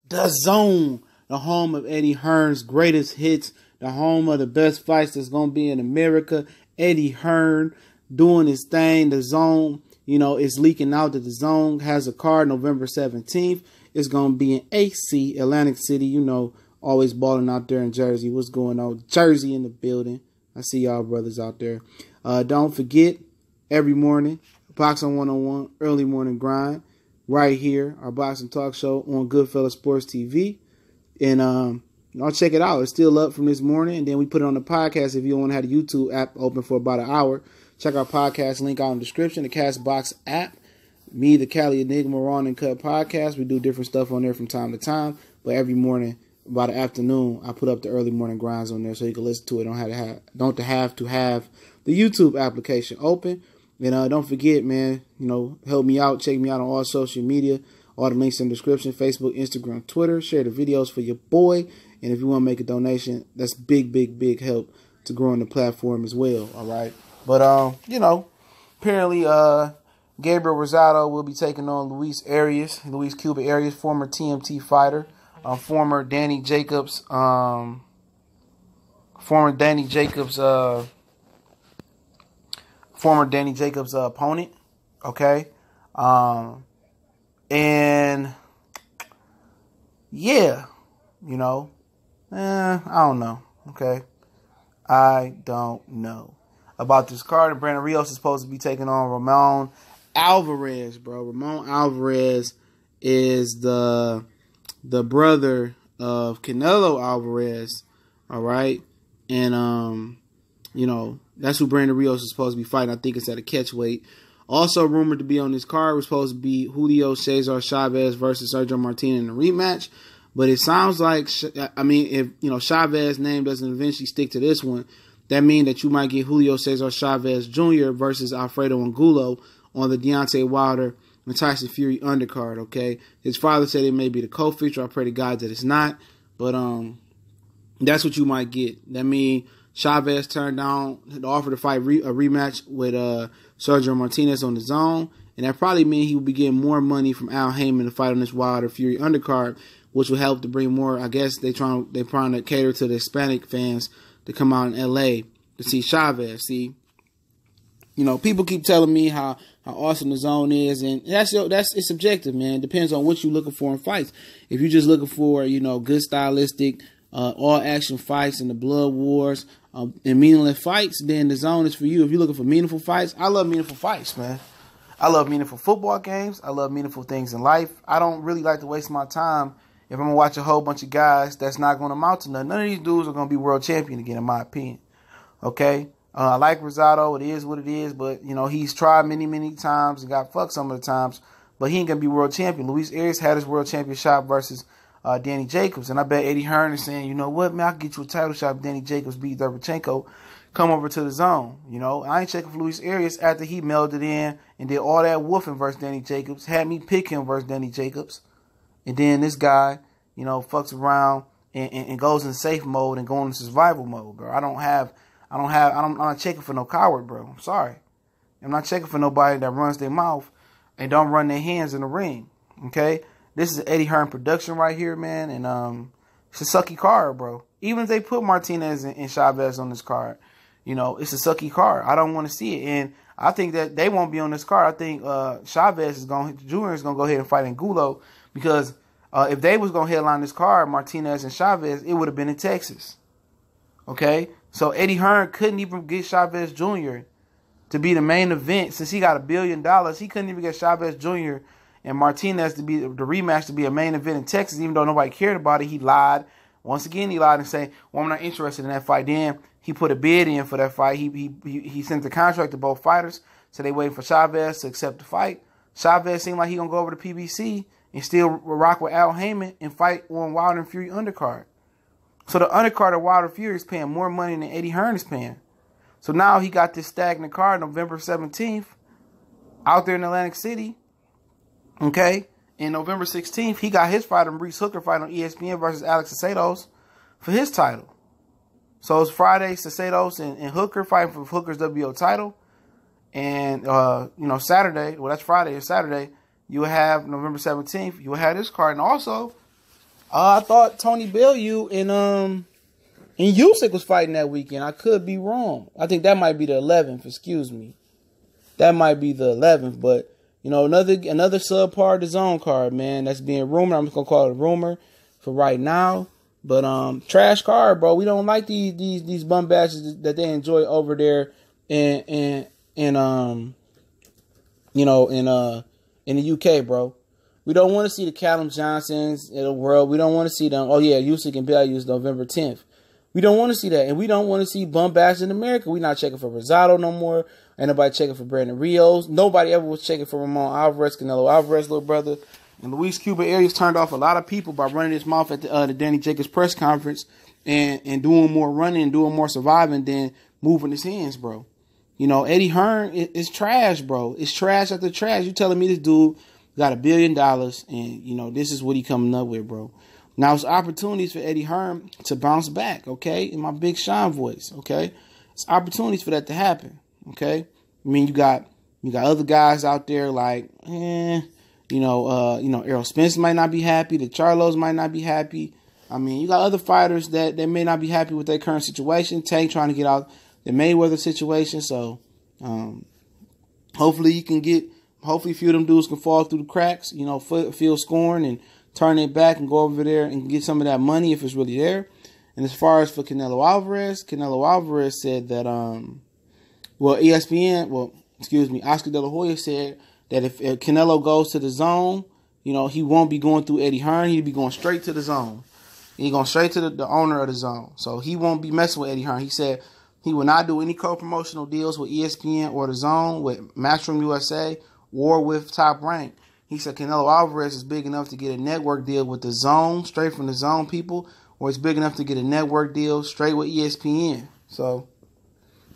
DAZN, the home of Eddie Hearn's greatest hits, the home of the best fights that's going to be in America. Eddie Hearn doing his thing. The Zone, it's leaking out that the Zone has a card November 17th. It's going to be in AC, Atlantic City, always balling out there in Jersey. What's going on? Jersey in the building. I see y'all brothers out there. Don't forget, every morning, Boxing 101, early morning grind, right here, our boxing talk show on Goodfellas Sports TV. And I'll check it out. It's still up from this morning. And then we put it on the podcast if you don't want to have the YouTube app open for about an hour. Check our podcast link out in the description, the CastBox app. Me, the Cali Enigma, Raw and Cut podcast. We do different stuff on there from time to time. But every morning, about the afternoon, I put up the early morning grinds on there so you can listen to it. Don't have to have the YouTube application open. And don't forget, man, help me out. Check me out on all social media. All the links in the description. Facebook, Instagram, Twitter. Share the videos for your boy. And if you want to make a donation, that's big, big, big help to growing the platform as well. All right. But, apparently, Gabriel Rasado will be taking on Luís Cuba Arias, former TMT fighter, former Danny Jacobs opponent. Okay. And yeah, I don't know. Okay. I don't know about this card. And Brandon Rios is supposed to be taking on Ramón Álvarez, bro. Ramón Álvarez is the brother of Canelo Álvarez. All right. And, that's who Brandon Rios is supposed to be fighting. I think it's at a catch weight. Also rumored to be on this card was supposed to be Julio Cesar Chavez versus Sergio Martinez in a rematch. But it sounds like, if, Chavez's name doesn't eventually stick to this one, that means that you might get Julio Cesar Chavez Jr. versus Alfredo Angulo on the Deontay Wilder and Tyson Fury undercard, okay? His father said it may be the co-feature. I pray to God that it's not. But that's what you might get. That means Chavez turned down the offer to fight a rematch with Sergio Martinez on the Zone. And that probably means he will be getting more money from Al Heyman to fight on this Wilder Fury undercard, which will help to bring more. I guess they're trying to cater to the Hispanic fans to come out in LA to see Chavez. See, people keep telling me how awesome the Zone is, and it's subjective, man. It depends on what you're looking for in fights. If you're just looking for, good stylistic, all action fights and the blood wars, and meaningless fights, then the Zone is for you. If you're looking for meaningful fights, I love meaningful fights, man. I love meaningful football games. I love meaningful things in life. I don't really like to waste my time if I'm going to watch a whole bunch of guys that's not going to amount to nothing. None of these dudes are going to be world champion again, in my opinion. Okay? I like Rasado. It is what it is. But, he's tried many, many times and got fucked some of the times. But he ain't going to be world champion. Luís Arias had his world champion shot versus Danny Jacobs. And I bet Eddie Hearn is saying, you know what, man, I can get you a title shot if Danny Jacobs beat Derevchenko. Come over to the Zone. I ain't checking for Luís Arias after he melded in and did all that woofing versus Danny Jacobs. Had me pick him versus Danny Jacobs. And then this guy, fucks around and goes in safe mode and going into survival mode, bro. I'm not checking for no coward, bro. I'm sorry. I'm not checking for nobody that runs their mouth and don't run their hands in the ring. Okay? This is Eddie Hearn production right here, man. And it's a sucky card, bro. Even if they put Martinez and Chavez on this card, it's a sucky card. I don't want to see it. And I think that they won't be on this card. I think Chavez Jr. is going to go ahead and fight Angulo because if they was going to headline this card, Martinez and Chavez, it would have been in Texas. Okay? So Eddie Hearn couldn't even get Chavez Jr. to be the main event since he got $1 billion. He couldn't even get Chavez Jr. and Martinez to be the rematch to be a main event in Texas, even though nobody cared about it. He lied. Once again, he lied and said, well, I'm not interested in that fight. Then he put a bid in for that fight. He sent the contract to both fighters, so they waiting for Chavez to accept the fight. Chavez seemed like he going to go over to PBC and still rock with Al Heyman and fight on Wilder and Fury undercard. So the undercard of Wilder Fury is paying more money than Eddie Hearn is paying. So now he got this stagnant card November 17th out there in Atlantic City. Okay? And November 16th, he got his fight on Reese Hooker fight on ESPN versus Alex Cesados for his title. So it's Friday, Cesados and Hooker fighting for Hooker's WO title. And, Saturday, well, that's Friday and Saturday, you will have November 17th, you will have this card. And also, I thought Tony Bellew and Usyk was fighting that weekend. I could be wrong. I think that might be the 11th. Excuse me. That might be the 11th. But you know, another subpar DAZN card, man. That's being rumored. I'm just gonna call it a rumor for right now. But trash card, bro. We don't like these bum bashes that they enjoy over there in the UK, bro. We don't want to see the Callum Johnsons in the world. We don't want to see them. Oh yeah, Usyk and Bellew November 10th. We don't want to see that, and we don't want to see bum bashes in America. We're not checking for Rasado no more. Ain't nobody checking for Brandon Rios. Nobody ever was checking for Ramón Álvarez, Canelo Álvarez, little brother. And Luís Arias turned off a lot of people by running his mouth at the Danny Jacobs press conference and doing more running and doing more surviving than moving his hands, bro. You know, Eddie Hearn is trash, bro. It's trash after trash. You telling me this dude got $1 billion and, you know, this is what he coming up with, bro. Now, it's opportunities for Eddie Hearn to bounce back, okay? In my Big Sean voice, okay? It's opportunities for that to happen, okay? I mean, you got other guys out there like, Errol Spence might not be happy. The Charlos might not be happy. I mean, you got other fighters that may not be happy with their current situation. Tank trying to get out the Mayweather situation. So, hopefully a few of them dudes can fall through the cracks, you know, feel scorn and turn it back and go over there and get some of that money if it's really there. And as far as for Canelo Álvarez said that, Oscar De La Hoya said that if Canelo goes to the zone, you know, he won't be going through Eddie Hearn. He'll be going straight to the zone. He's going straight to the owner of the zone. So he won't be messing with Eddie Hearn. He said he will not do any co-promotional deals with ESPN or the zone, with Matchroom USA, or with Top Rank. He said Canelo Álvarez is big enough to get a network deal with the zone, straight from the zone people, or it's big enough to get a network deal straight with ESPN. So,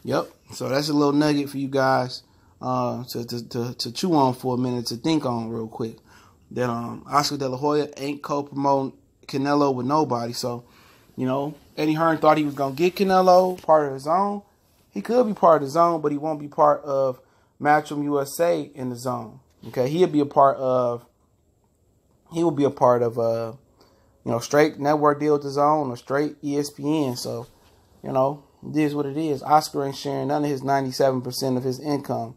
yep. So that's a little nugget for you guys to chew on for a minute, to think on real quick. That Oscar De La Hoya ain't co-promoting Canelo with nobody. So, you know, Eddie Hearn thought he was going to get Canelo part of the zone. He could be part of the zone, but he won't be part of Matchroom USA in the zone. Okay, he will be a part of straight network deal with the zone or straight ESPN. So, you know, it is what it is. Oscar ain't sharing none of his 97% of his income,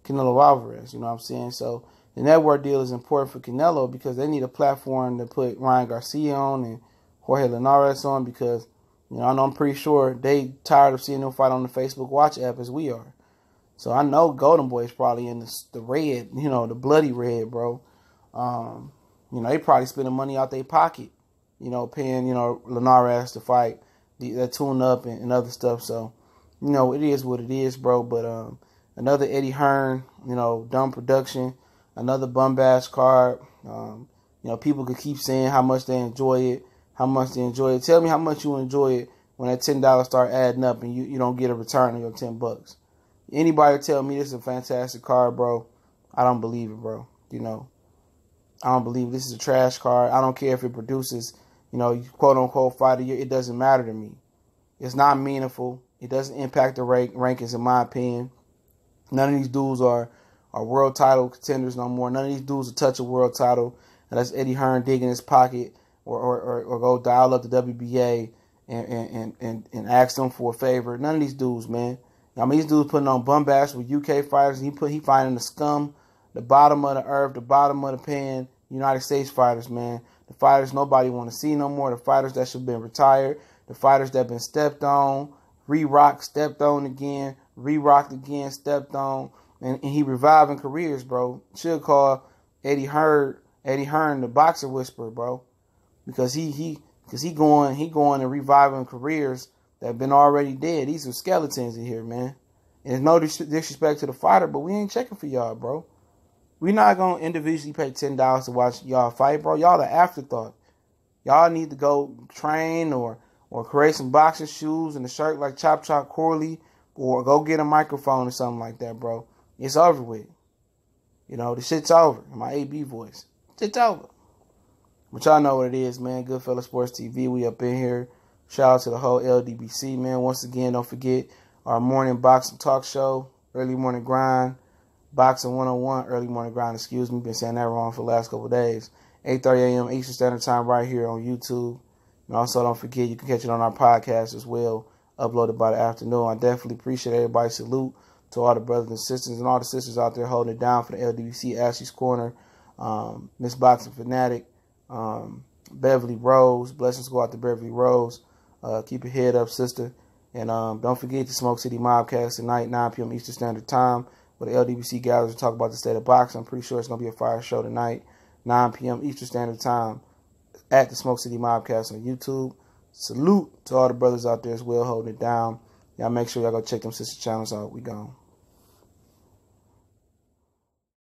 Canelo Álvarez, you know what I'm saying? So the network deal is important for Canelo because they need a platform to put Ryan Garcia on and Jorge Linares on, because, you know, I'm pretty sure they tired of seeing them fight on the Facebook Watch app as we are. So I know Golden Boy is probably in the red, you know, the bloody red, bro. You know, they probably spending money out their pocket, you know, paying, you know, Linares to fight, that tune up and other stuff. So, you know, it is what it is, bro. But another Eddie Hearn, you know, dumb production, another bum bash card. You know, people could keep saying how much they enjoy it, Tell me how much you enjoy it when that $10 start adding up and you don't get a return on your $10. Anybody tell me this is a fantastic card, bro, I don't believe it, bro. You know, I don't believe this is a trash card. I don't care if it produces, you know, quote-unquote fight of the year. It doesn't matter to me. It's not meaningful. It doesn't impact the rankings, in my opinion. None of these dudes are world title contenders no more. None of these dudes will touch a world title unless Eddie Hearn dig in his pocket or go dial up the WBA and ask them for a favor. None of these dudes, man. I mean, these dudes putting on bum bash with UK fighters. He finding the scum, the bottom of the earth, the bottom of the pan, United States fighters, man. The fighters nobody want to see no more. The fighters that should have been retired. The fighters that been stepped on, re-rocked, stepped on again, re-rocked again, stepped on. And he reviving careers, bro. Should call Eddie Hearn the boxer whisperer, bro. Because he going and reviving careers that have been already dead. These are skeletons in here, man. And there's no disrespect to the fighter, but we ain't checking for y'all, bro. We're not going to individually pay $10 to watch y'all fight, bro. Y'all the afterthought. Y'all need to go train or create some boxing shoes and a shirt like Chop Chop Corley, or go get a microphone or something like that, bro. It's over with. You know, the shit's over. In my AB voice. Shit's over. But y'all know what it is, man. Goodfella Sports TV. We up in here. Shout out to the whole LDBC, man. Once again, don't forget our morning boxing talk show, early morning grind. Boxing 101, early morning grind, excuse me. Been saying that wrong for the last couple of days. 8:30 a.m. Eastern Standard Time right here on YouTube. And also don't forget, you can catch it on our podcast as well, uploaded by the afternoon. I definitely appreciate everybody. Salute to all the brothers and sisters and all the sisters out there holding it down for the LDBC Ashley's Corner. Miss Boxing Fanatic, Beverly Rose. Blessings go out to Beverly Rose. Keep your head up, sister. And don't forget the Smoke City Mobcast tonight, 9 p.m. Eastern Standard Time, where the LDBC gathers to talk about the state of boxing. I'm pretty sure it's going to be a fire show tonight, 9 p.m. Eastern Standard Time, at the Smoke City Mobcast on YouTube. Salute to all the brothers out there as well holding it down. Y'all make sure y'all go check them sister channels out. We gone.